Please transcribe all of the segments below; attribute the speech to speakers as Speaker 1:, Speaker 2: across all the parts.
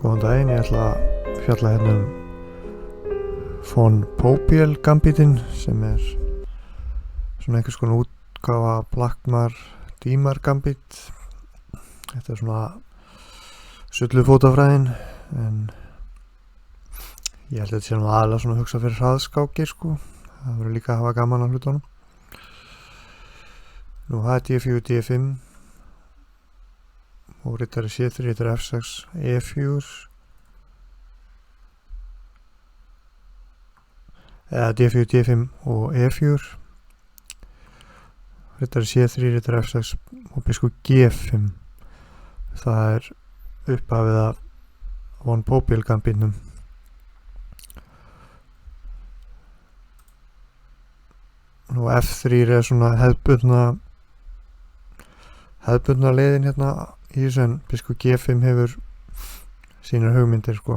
Speaker 1: Góðan daginn, ég ætla að fjalla hérna von Popiel gambítinn sem svona einhvers konar útgáfa Blackmar Dímar gambít. Þetta svona sullufótafræðin, en ég held að þetta sé nú aðalega svona hugsa fyrir hraðskákir sko. Það verður líka að hafa gaman á hlutunum. Nú það er D4, D5 og rittari C3, rittari F6, E4 eða D4, D5 og E4, rittari C3, rittari F6 og biskup G5. Það er upphafið af von Popiel gambítnum. Nú F3 er svona hefðbundna leiðin hérna í þessu, en biskup G5 hefur sínar hugmyndir sko.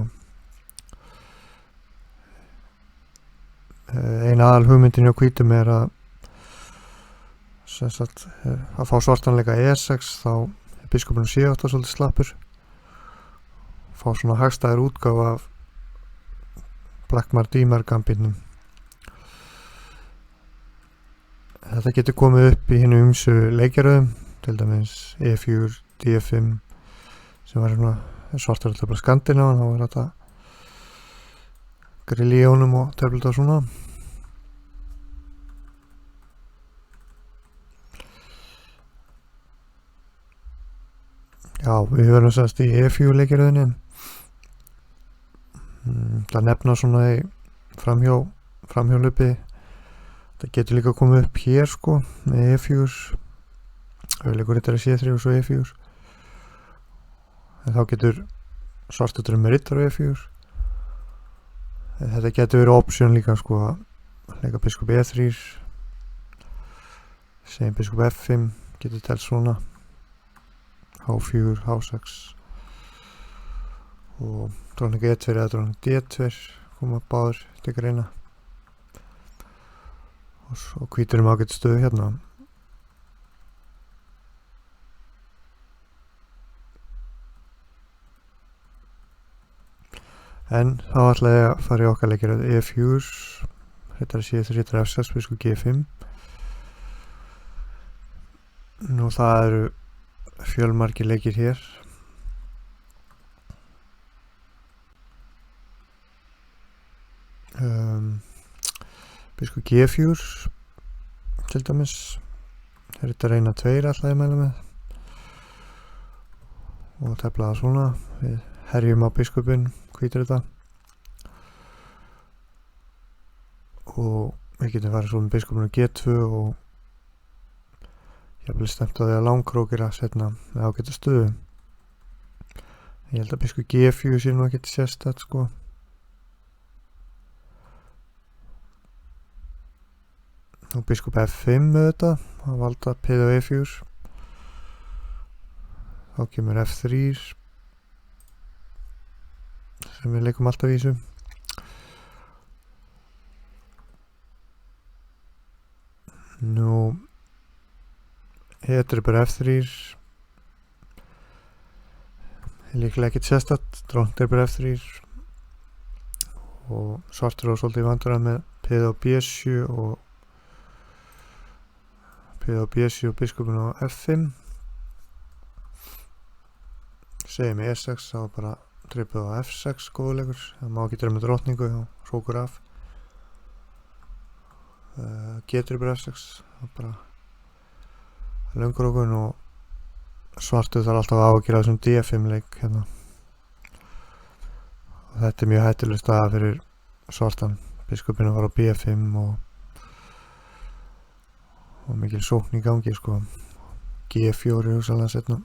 Speaker 1: Ein aðal hugmyndin hjá hvítum er að fá svartanleika E6, þá er biskupinn C8 svolítið slappur, fá svona hagstæður útgáfa af Blackmar Dímar gambítnum. Þetta getur komið upp í hinum ýmsu leikjaröðum, til dæmis E4, D5 sem var svona svartur alltaf bara Skandinavan, þá var þetta grilli í honum og töflita svona. Já, við verðum sérst í E4 leikjaröðinni. Það nefna svona í framhjólupi. Það getur líka komið upp hér sko með E4, auðvitað rittari C3 og svo E4, en þá getur svartur með rittar og E4. Þetta getur verið option líka sko, að leika biskup E3, segjum biskup F5 getur telt svona, H4, H6 og dróning E2 eða dróning D2 koma báður til greina. Og svo hvítur ágætt stöðu hérna. En þá ætla ég að fara í okkar leikir E4, rittari C3, rittari F6, biskup G5. Nú það eru fjölmargir leikir hér. Biskup G4 til dæmis, rittari 1, 2 ætla ég að mæla með og tefla það svona, við herjum á biskupinn, hvítur þetta, og við getum farið svo með biskupinn á G2 og ég hef stemt á því að langkrókir að setna með ágæta stöðu. Ég held að biskup G4 sé nú að geta sérstætt sko. Og biskup F5 með þetta, að valda P og E4, þá kemur F3 sem við leikum alltaf í þessu. Nú hér er bara F3, líklega ekkert sérstætt, drónt er bara F3 og svartur og svolítið vandræða með P og B7 og B7 og biskupinn á F5. Segjum E6, þá bara trippið á F6 góðuleikur, það má ekki með drottningu og hrókur af. G-trippið F6, það bara löngrókun, og svartu þarf alltaf að ágjöra þessum D5 leik hérna. Og þetta er mjög hættuleg staða fyrir svartan, biskupinn var á B5 og mikil sókn í gangi sko. G4 er hugsanlega setna.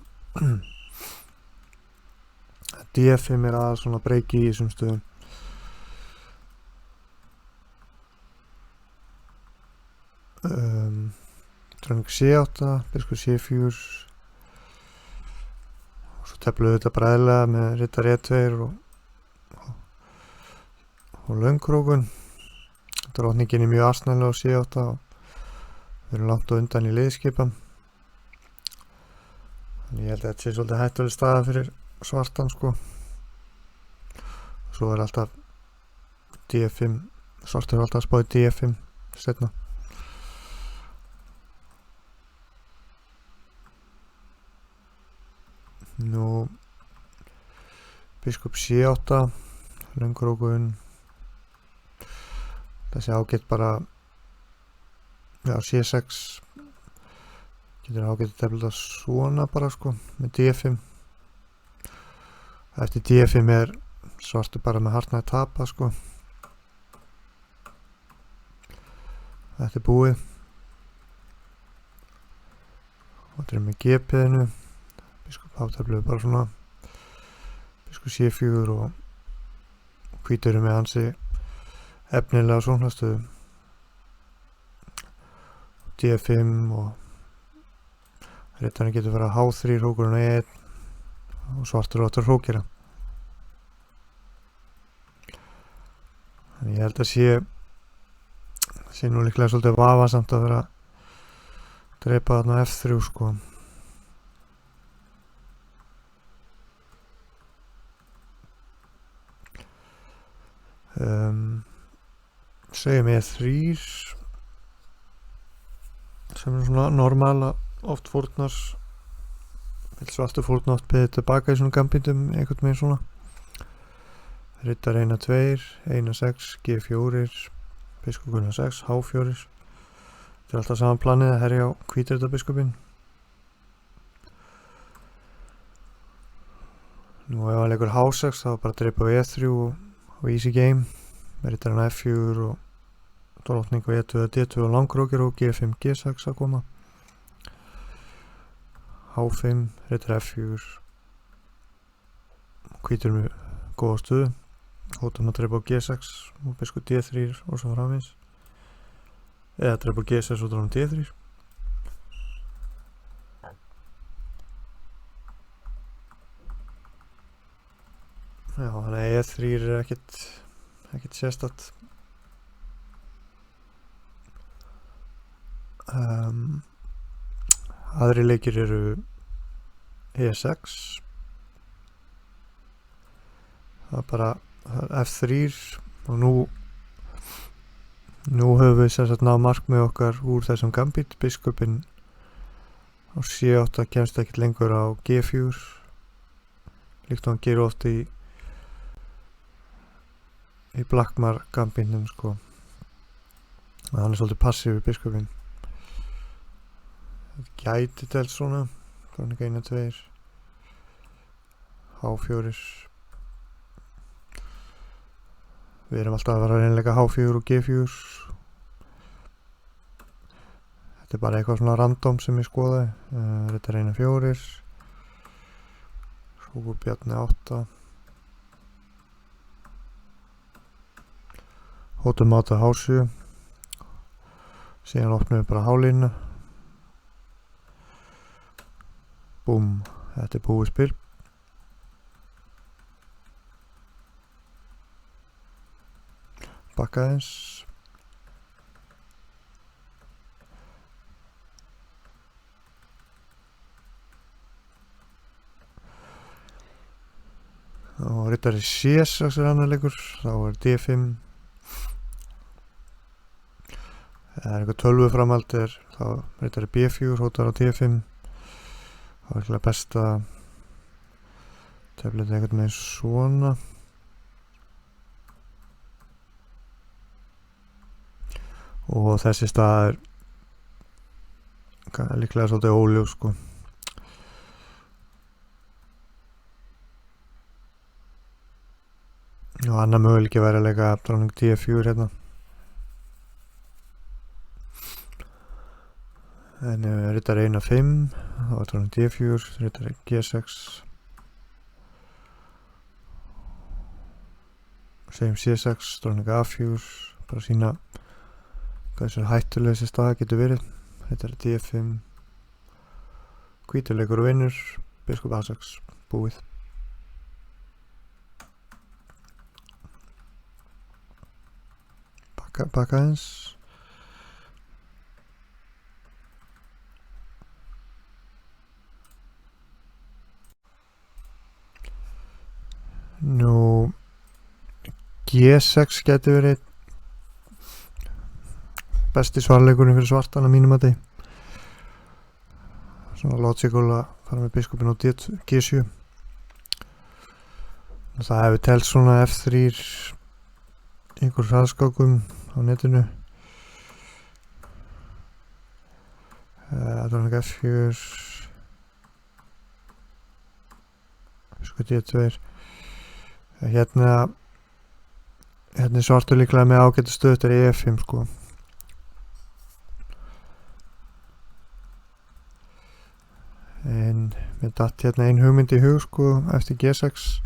Speaker 1: D5 er aðeins svona breyki í þessum stöðum. Dróning C8, biskup C4 og svo tefluðu þetta bara eðlilega með rittari E2 og löngkrókun. Drottningin mjög asnalega á C8 og við erum langt og undan í liðskipan. Þannig ég held að þetta sé svolítið hættuleg staða fyrir svartan sko. Svo alltaf D5, svartur alltaf að spá í D5 seinna. Nú biskup C8, löngrókun. Þessi ágætt bara, já, C6 getur ágætt að tefla svona bara sko, með D5. Eftir D5 svartur bara með hartnæði tapa sko. Þetta búið. Og þetta með G-piðinu. Biskup átefluðu bara svona. Biskup C4 og hvítur með hansi efnilega sóknarstöðu. D5 og rittarinn getur verið H3, hrókurinn E1 og svartur áttur hrókera. Þannig ég held að sé nú líklega svolítið vafasamt að vera að dreipa þarna F3 sko. Segjum E3 sem svona normala oft fórnar vill svartur fórna oft beðið tilbaka í svona gambítum einhvern veginn svona. Rittar 1-2, 1-6, G4, biskupinn 6, H4. Þetta alltaf saman planið að herja á hvítritabiskupinn. Nú ef hann leikur H6 þá bara dreipa á E3 og easy game. Rittar hann F4 og drottning og E2 D2 og langrókir og G5 G6 að koma. H5, rittar F4. Hvítur með góða stöðu. Hóttum að dreipa á G6 og biskup D3 og svo framvegis. Eða dreipa á G6 og drónum D3. Já, þannig að E3 ekkert sérstætt. Aðri leikir eru E6. Það er bara F3 og nú höfum við sem sagt náð markmið okkar úr þessum gambit. Biskupinn á C8 kemst ekkert lengur á G4 líkt og hann gerir oft í Blackmar gambitnum sko. Hann svolítið passív í biskupinn. Þetta gæti til svona Drottning 1-2 H4. Við erum alltaf að vera að reynleika H4 og G4. Þetta bara eitthvað svona random sem ég skoðaði. Þetta 1-4. Svo Bjarni 8. Hóttum 8 H7. Síðan opnum við bara H-línu. Búm, þetta búið spil. Bakka eins. Og rittari C6 annar leikur, þá D5. Það eitthvað 12 framhald þá rittari B4, hótar á D5. Það var ekki best að tefla þetta einhvern veginn svona. Og þessi stað líklega svolítið óljós sko. Og annar möguleiki væri að leika drottning D4 hérna. En rittar 1-5, þá var drottning D4, rittar G6. Segjum C6, drottning A4, bara sína hvað þessu hættulega þessi stað getur verið. Rittar D5, hvítur leikur og vinnur, biskup A6, búið. baka aðeins. Nú G6 geti verið besti svarleikurinn fyrir svartan að mínum að þið. Svona logical að fara með biskupin á G7. Það hefur telt svona F3 einhver hraðskákum á netinu. Það var ekki F4 biskupin D2. Hérna er svartur líklega með ágætu stöð, þetta er E5 sko. En mér datt hérna ein hugmynd í hug sko eftir G6.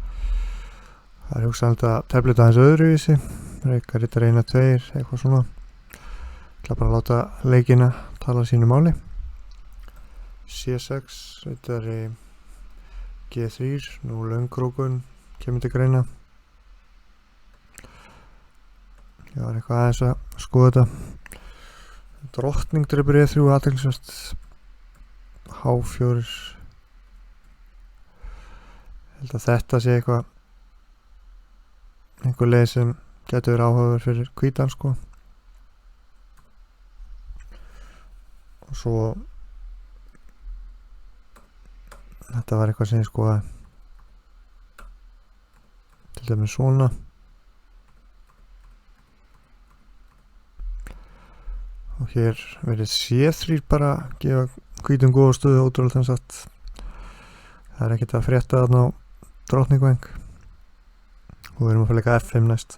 Speaker 1: Það er hugsanlega að tefla aðeins öðruvísi, reyka rittar 1, 2, eitthvað svona. Ég ætla bara að láta leikina tala sínu máli. C6, þetta er G3, nú löngkrókun kemur til greina. Ég var eitthvað aðeins að skoða þetta. Drottning drepur E3 athyglisvert. H4. Ég held að þetta sé einhver leið sem getur verið áhugaverð fyrir hvítan sko. Og svo þetta var eitthvað sem ég skoðaði. Til dæmis svona. Og hér verið C3 bara gefa hvítum góða stöðu ótrúlega þannig að það er ekkert að frétta þarna á drottningvæng. Og við erum að fara leika F5 næst.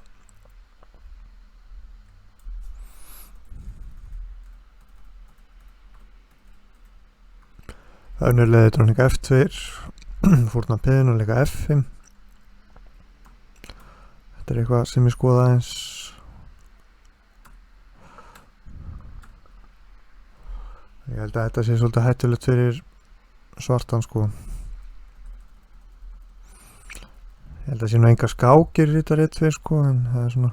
Speaker 1: Önnur leiði drottning F2 fórna piðin og leika F5. Þetta er eitthvað sem ég skoða aðeins. Ég held að þetta sé svolítið hættulegt fyrir svartan sko. Ég held að sé nú engar skákir í þetta rittvið sko, en það er svona,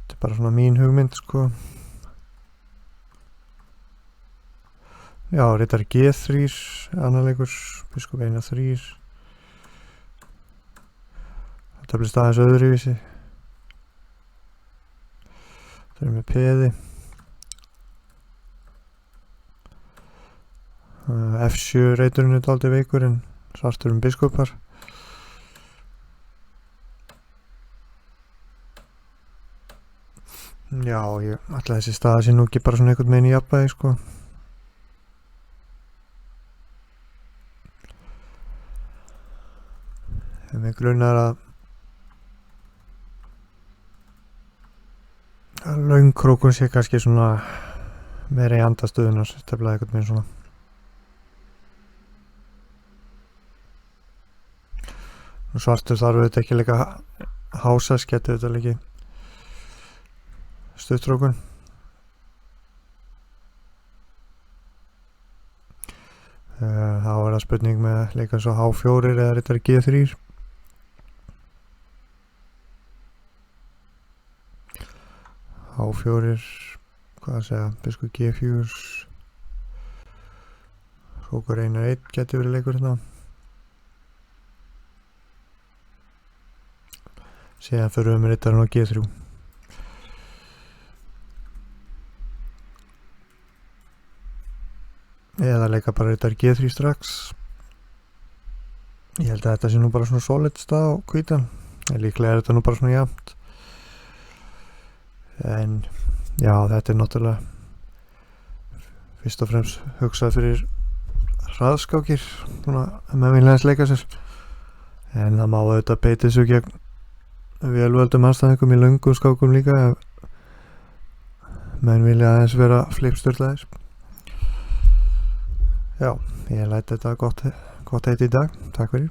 Speaker 1: þetta er bara svona mín hugmynd sko. Já, rittar G3, annar leikur, biskop 1, 3. Þetta blir staðins öðruvísi. Það er með peði. F7 reiturinn er dálítið veikur en svartur biskupar. Já, ég ætla þessi staða sé nú ekki bara svona einhvern veginn í jafnvægi sko. En mig grunar að löngkrókun sé kannski svona meira í andastöðunar, steflaði einhvern veginn svona. Svartur þarf auðvitað ekki líka hásas, getur auðvitað líki stuttrókun. Þá er það spurning með líka svo H4 eða rittar G3. H4, hvað að segja, biskupur G4. Hrókur 1, 1 getur verið leikur hérna. Síðan fyrir með rittarinn á G3. Eða leika bara rittar G3 strax. Ég held að þetta sé nú bara svona solid stað á hvítan. Líklega er þetta nú bara svona jafnt. En já, þetta er náttúrulega fyrst og fremst hugsað fyrir hraðskákir, svona með viljaðins leika sér. En það má auðvitað beita þessu gegn velvöldum anstæðingum í löngum skákum líka ef menn vilja aðeins vera flipsturlaðir. Já, ég læt þetta gott heit í dag. Takk fyrir.